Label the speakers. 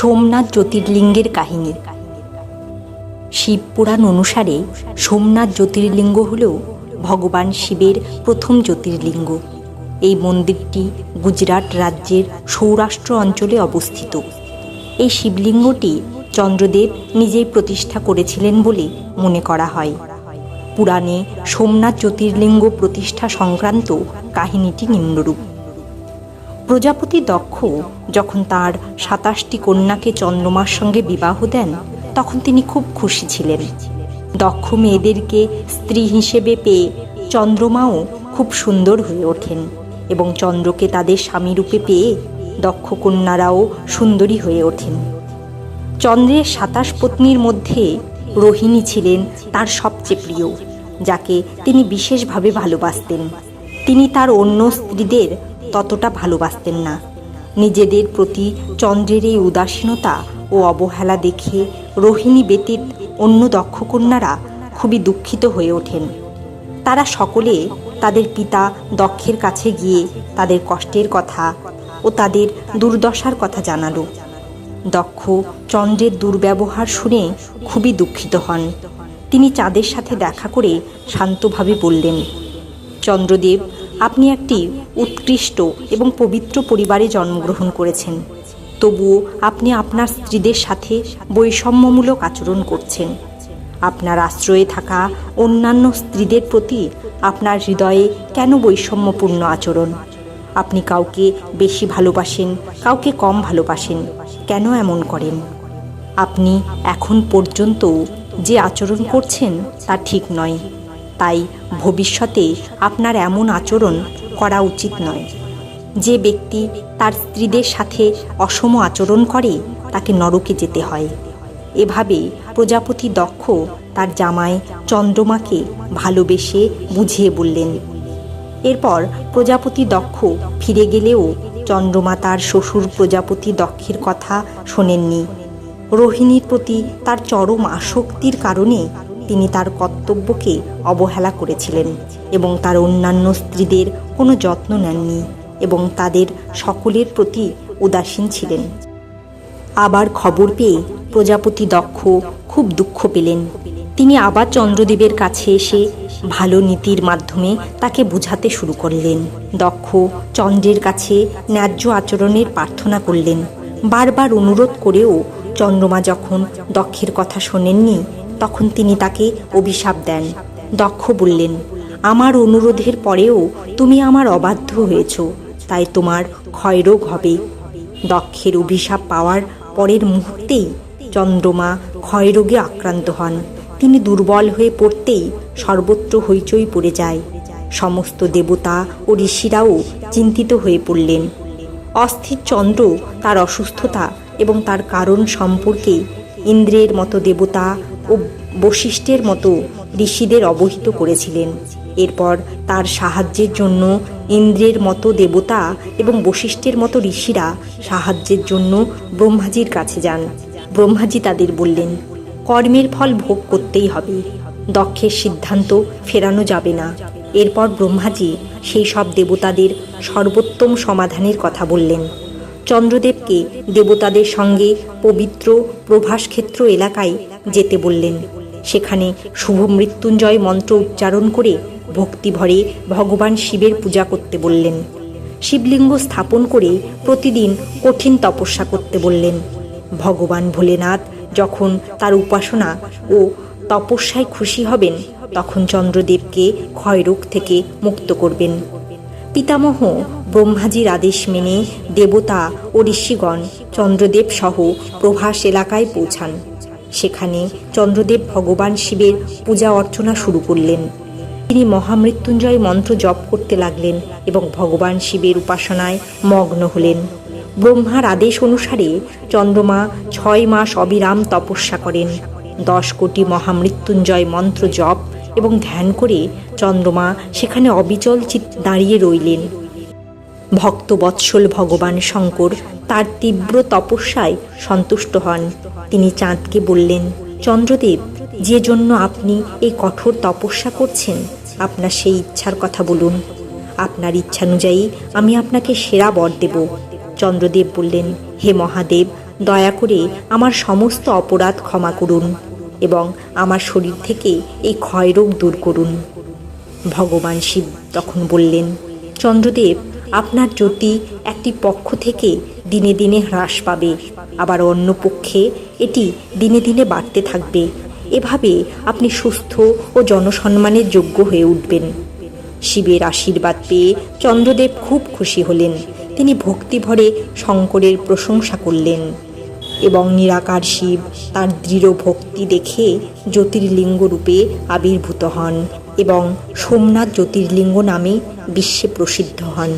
Speaker 1: সোমনাথ জ্যোতির্লিঙ্গের কাহিনী। শিব পুরাণ অনুসারে সোমনাথ জ্যোতির্লিঙ্গ হল ভগবান শিবের প্রথম জ্যোতির্লিঙ্গ। এই মন্দিরটি গুজরাট রাজ্যের সৌরাষ্ট্র অঞ্চলে অবস্থিত। এই শিবলিঙ্গটি চন্দ্রদেব নিজেই প্রতিষ্ঠা করেছিলেন বলে মনে করা হয়। পুরাণে সোমনাথ জ্যোতির্লিঙ্গ প্রতিষ্ঠা সংক্রান্ত কাহিনীটি নিম্নরূপ। প্রজাপতি দক্ষ যখন তার ২৭টি কন্যাকে চন্দ্রমার সঙ্গে বিবাহ দেন, তখন তিনি খুব খুশি ছিলেন। দক্ষ মেয়েদেরকে স্ত্রী হিসেবে পেয়ে চন্দ্রমাও খুব সুন্দর হয়ে ওঠেন এবং চন্দ্রকে তাদের স্বামীরূপে পেয়ে দক্ষ কন্যারাও সুন্দরী হয়ে ওঠেন। চন্দ্রের ২৭ পত্নীর মধ্যে রোহিণী ছিলেন তার সবচেয়ে প্রিয়, যাকে তিনি বিশেষভাবে ভালোবাসতেন। তিনি তার অন্য স্ত্রীদের ততটা ভালোবাসতেন না। নিজেদের প্রতি চন্দ্রের এই উদাসীনতা ও অবহেলা দেখে রোহিণী ব্যতীত অন্য দক্ষ কন্যারা খুবই দুঃখিত হয়ে ওঠেন। তারা সকলে তাদের পিতা দক্ষের কাছে গিয়ে তাদের কষ্টের কথা ও তাদের দুর্দশার কথা জানালো। দক্ষ চন্দ্রের দুর্ব্যবহার শুনে খুবই দুঃখিত হন। তিনি চাঁদের সাথে দেখা করে শান্তভাবে বললেন, চন্দ্রদেব, আপনি একটি উৎকৃষ্ট এবং পবিত্র পরিবারে জন্মগ্রহণ করেছেন, তবুও আপনি আপনার স্ত্রীদের সাথে বৈষম্যমূলক আচরণ করছেন। আপনার আশ্রয়ে থাকা অন্যান্য স্ত্রীদের প্রতি আপনার হৃদয়ে কেন বৈষম্যপূর্ণ আচরণ? আপনি কাউকে বেশি ভালোবাসেন, কাউকে কম ভালোবাসেন, কেন এমন করেন? আপনি এখন পর্যন্ত যে আচরণ করছেন তা ঠিক নয়, তাই ভবিষ্যতে আপনার এমন আচরণ করা উচিত নয়। যে ব্যক্তি তার স্ত্রীদের সাথে অসম আচরণ করে তাকে নরকে যেতে হয়। এভাবে প্রজাপতি দক্ষ তার জামাই চন্দ্রমাকে ভালোবেসে বুঝিয়ে বললেন। এরপর প্রজাপতি দক্ষ ফিরে গেলেও চন্দ্রমা তার শ্বশুর প্রজাপতি দক্ষের কথা শোনেননি। রোহিণীর প্রতি তার চরম আসক্তির কারণে তিনি তার কর্তব্যকে অবহেলা করেছিলেন এবং তার অন্যান্য স্ত্রীদের কোনো যত্ন নেননি এবং তাদের সকলের প্রতি উদাসীন ছিলেন। আবার খবর পেয়ে প্রজাপতি দক্ষ খুব দুঃখ পেলেন। তিনি আবার চন্দ্রদেবের কাছে এসে ভালো নীতির মাধ্যমে তাকে বোঝাতে শুরু করলেন। দক্ষ চন্দ্রের কাছে ন্যায্য আচরণের প্রার্থনা করলেন। বারবার অনুরোধ করেও চন্দ্রমা যখন দক্ষের কথা শোনেননি, তখন তিনি তাকে অভিশাপ দেন। দক্ষ বললেন, আমার অনুরোধের পরেও তুমি আমার অবাধ্য হয়েছ, তাই তোমার ক্ষয়রোগ হবে। দক্ষের অভিশাপ পাওয়ার পরের মুহূর্তেই চন্দ্রমা ক্ষয়রোগে আক্রান্ত হন। তিনি দুর্বল হয়ে পড়তেই সর্বত্র হইচই পড়ে যায়। সমস্ত দেবতা ও ঋষিরাও চিন্তিত হয়ে পড়লেন। অস্থির চন্দ্র তার অসুস্থতা এবং তার কারণ সম্পর্কে ইন্দ্রের মতো দেবতা ও বশিষ্ঠের মতো ঋষিদের অবহিত করেছিলেন। এরপর তার সাহায্যের জন্য ইন্দ্রের মতো দেবতা এবং বশিষ্ঠের মতো ঋষিরা সাহায্যের জন্য ব্রহ্মাজির কাছে যান। ব্রহ্মাজি তাদের বললেন, কর্মের ফল ভোগ করতেই হবে, দক্ষের সিদ্ধান্ত ফেরানো যাবে না। এরপর ব্রহ্মাজি সেই সব দেবতাদের সর্বোত্তম সমাধানের কথা বললেন। চন্দ্রদেবকে দেবতাদের সঙ্গে পবিত্র প্রভাসক্ষেত্র এলাকায় যেতে বললেন। সেখানে শুভ মৃত্যুঞ্জয় মন্ত্র উচ্চারণ করে ভক্তিভরে ভগবান শিবের পূজা করতে বললেন। শিবলিঙ্গ স্থাপন করে প্রতিদিন কঠিন তপস্যা করতে বললেন। ভগবান ভোলেনাথ যখন তার উপাসনা ও তপস্যায় খুশি হবেন, তখন চন্দ্রদেবকে ক্ষয়রোগ থেকে মুক্ত করবেন। পিতামহ ব্রহ্মাজির আদেশ মেনে দেবতা ও ঋষিগণ চন্দ্রদেব সহ প্রভাস এলাকায় পৌঁছান। সেখানে চন্দ্রদেব ভগবান শিবের পূজা অর্চনা শুরু করলেন। তিনি মহামৃত্যুঞ্জয় মন্ত্র জপ করতে লাগলেন এবং ভগবান শিবের উপাসনায় মগ্ন হলেন। ব্রহ্মার আদেশ অনুসারে চন্দ্রমা ৬ মাস অবিরাম তপস্যা করেন। ১০ কোটি মহামৃত্যুঞ্জয় মন্ত্র জপ এবং ধ্যান করে চন্দ্রমা সেখানে অবিচল দাঁড়িয়ে রইলেন। ভক্তবৎসল ভগবান শঙ্কর তার তীব্র তপস্যায় সন্তুষ্ট হন। তিনি চাঁদকে বললেন, চন্দ্রদেব, যে জন্য আপনি এই কঠোর তপস্যা করছেন, আপনার সেই ইচ্ছার কথা বলুন। আপনার ইচ্ছানুযায়ী আমি আপনাকে সেরা বর দেব। চন্দ্রদেব বললেন, হে মহাদেব, দয়া করে আমার সমস্ত অপরাধ ক্ষমা করুন এবং আমার শরীর থেকে এই ক্ষয়রোগ দূর করুন। ভগবান শিব তখন বললেন, চন্দ্রদেব, আপনার জ্যোতি একটি পক্ষ থেকে দিনে দিনে হ্রাস পাবে, আবার অন্য পক্ষে এটি দিনে দিনে বাড়তে থাকবে। এভাবে আপনি সুস্থ ও জনসম্মানের যোগ্য হয়ে উঠবেন। শিবের আশীর্বাদ পেয়ে চন্দ্রদেব খুব খুশি হলেন। তিনি ভক্তিভরে শঙ্করের প্রশংসা করলেন এবং নিরাকার শিব তার দৃঢ় ভক্তি দেখে জ্যোতির্লিঙ্গ রূপে আবির্ভূত হন এবং সোমনাথ জ্যোতির্লিঙ্গ নামে বিশ্বে প্রসিদ্ধ হন।